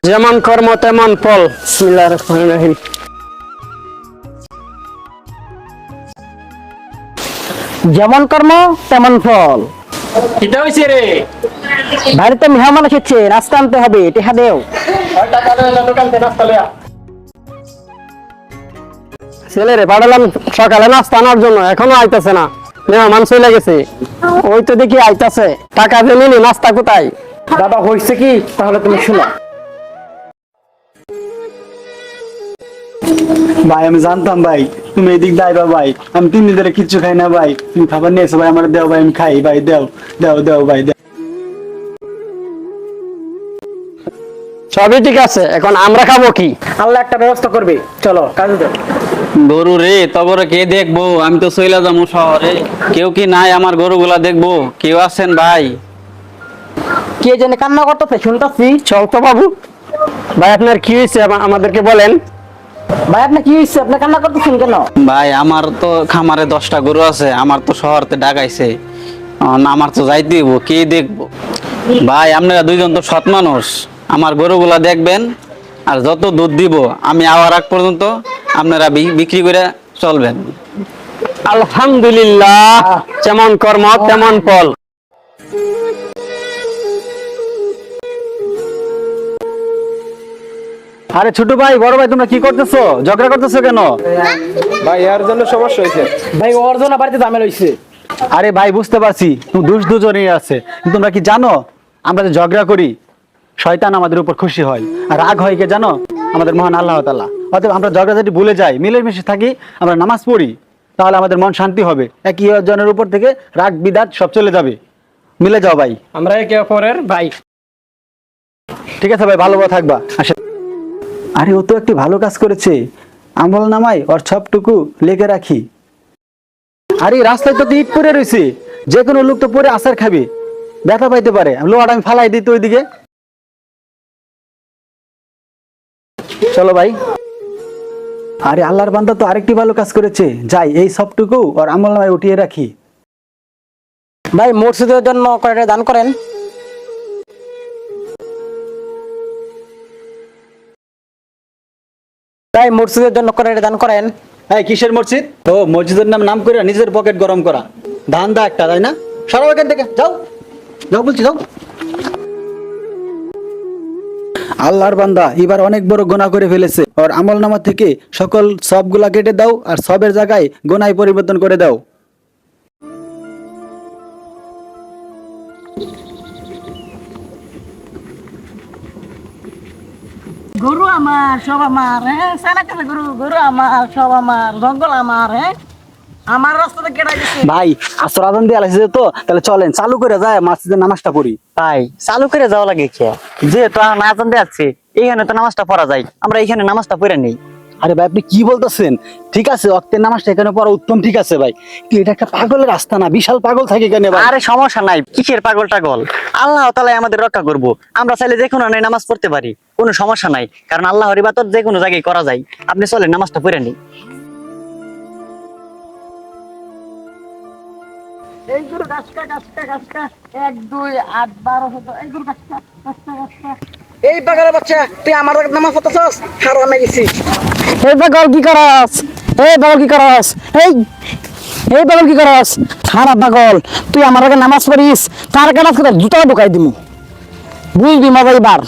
যেমন কর্ম তেমন ফল। বিসমিল্লাহির রহমানির রহিম। যেমন কর্ম তেমন ফল। এটা হইছে রে। বাড়িতে মেহমান এসেছে, নাস্তা আনতে হবে, টেহা দেও। টাকা লইলা দোকান থেকে নাস্তা লইয়া। ছেলে রে পাঠালাম সকালে নাস্তা আনার জন্য, এখনো আইতাছে না। মেহমান চলে গেছে। ওই তো দেখি আইতাছে। টাকা দিয়ে নিলি, নাস্তা কোথায়? বাবা হইছে কি তাহলে তুমি শুনো। ভাই আমি জানতাম ভাই তুমি এদিক দাইবা ভাই, আমি 3 দিন ধরে কিচ্ছু খাই না ভাই, তুমি খাবার নিয়েছো ভাই, আমার দেও ভাই, আমি খাই ভাই, দেও দেও দেও ভাই দেও। সবই ঠিক আছে, এখন আমরা খাবো কি? আল্লাহ একটা ব্যবস্থা করবে, চলো কাজে দাও। গরু রে তবরে কে দেখবো? আমি তো চইলা যাবো শহরে, কেউ কি নাই আমার গরুগুলা দেখবো? কেউ আছেন ভাই? কে জানে কান্না করতেছে শুনতাছি। চল তো বাবু। ভাই আপনার কি হয়েছে আমাদেরকে বলেন। ভাই আপনার কি হয়েছে, আপনি কান্না করতেছেন কেন? ভাই আমার তো খামারে 10টা গরু আছে, আমার তো শহরতে ডাকাইছে, আমার তো যাইতে হইব, কে দেখবো? ভাই আপনারা দুইজন তো সৎ মানুষ, আমার গরুগুলা দেখবেন, আর যত দুধ দিব আমি আওয়ার আগ পর্যন্ত আপনারা বিক্রি করে চলবেন। আলহামদুলিল্লাহ, যেমন কর্ম তেমন ফল। আরে ছোট ভাই বড় ভাই তোমরা কি করতেছো, ঝগড়া করতেছো কেন? ভাই এর জন্য সমস্যা হয়েছে। ভাই ওর জন্য বাড়িতে ঝামেলা হইছে। আরে ভাই বুঝতে পারছি তুমি দুজনেই আছে, কিন্তু তোমরা কি জানো আমরা যে ঝগড়া করি শয়তান আমাদের উপর খুশি হয়, আর রাগ হয় কে জানো? আমাদের মহান আল্লাহ তাআলা। অতএব আমরা ঝগড়া যদি ভুলে যাই, মিলেমিশে থাকি, আমরা নামাজ পড়ি, তাহলে আমাদের মন শান্তি হবে, একই জনের উপর থেকে রাগ বিদাত সব চলে যাবে। মিলে যাও ভাই। আমরা একে অপরের ভাই। ঠিক আছে ভাই, ভালোভাবে থাকবা। আসে। আরে ও তো একটি ভালো কাজ করেছে, আমল নামায় ওর সবটুকু লেগে রাখি। আরে রাস্তায় তো ইট পড়ে রয়েছে, যে কোনো লোক তো পরে আসার খাবে, ব্যথা পাইতে পারে, লোহাটা আমি ফালাই দিই তো ওইদিকে। চলো ভাই। আরে আল্লাহর বান্দা তো আরেকটি ভালো কাজ করেছে, যাই এই সবটুকু ওর আমল নামায় উঠিয়ে রাখি। ভাই মসজিদের জন্য কয়টা দান করেন। ভাই মসজিদের জন্য কয়টা দান করেন। এই কিসের মসজিদ? ও মসজিদের নাম করে নিজের পকেট গরম করা, ধান্দা একটা, তাই না? সরো এখান থেকে, যাও যাও বলছি, যাও। আল্লাহর বান্দা এবার অনেক বড় গুনাহ করে ফেলেছে, ওর আমলনামা থেকে সকল সবগুলা কেটে দাও, আর সবের জায়গায় গুনাহ পরিবর্তন করে দাও। গরু আমার সব আমার, হ্যাঁ সানা কাছে গরু, গরু আমার সব আমার, জঙ্গল আমার, হ্যাঁ আমার রাস্তাতে কেটে গেছে। ভাই আসর আজান দিয়ে আলাইছে তো, তাহলে চলেন চালু করে যায় মসজিদের নামাজটা পড়ি। ভাই চালু করে যাওয়া লাগে কে? যেহেতু না জানতে যাচ্ছি, এইখানে তো নামাজটা পড়া যায়, আমরা এইখানে নামাজটা পড়ে নেই। আরে ভাই আপনি কি বলতেছেন? ঠিক আছে ওয়াক্তের নামাজটা এখানে পড়া উত্তম, ঠিক আছে ভাই, কিন্তু এটা একটা পাগলের রাস্তা না, বিশাল পাগল থাকে এখানে ভাই। আরে সমস্যা নাই, কিসের পাগল টাগল, আল্লাহ তাআলা আমাদের রক্ষা করব, আমরা চাইলে যে কোনো নামাজ পড়তে পারি, কোনো সমস্যা নাই, কারণ আল্লাহর ইবাদত যে কোনো জায়গায় করা যায়। আপনি চলেন নামাজটা পড়ে নেই। এই গরু গাছটা গাছটা গাছটা 1 2 8 12 হতো, এই গরু গাছটা গাছটা গাছটা। এই পাগলের বাচ্চা, তুই আমার নামাজ পড়তেছস, হারামে গেছি। এই পাগল কি করস? এই পাগল কি করস? এই পাগল কি করস? খারাপ পাগল, তুই আমার আগে নামাজ পড়িস, তার কাছে জুতা ঢুকাই দিমু, বুঝবি মজা এবার।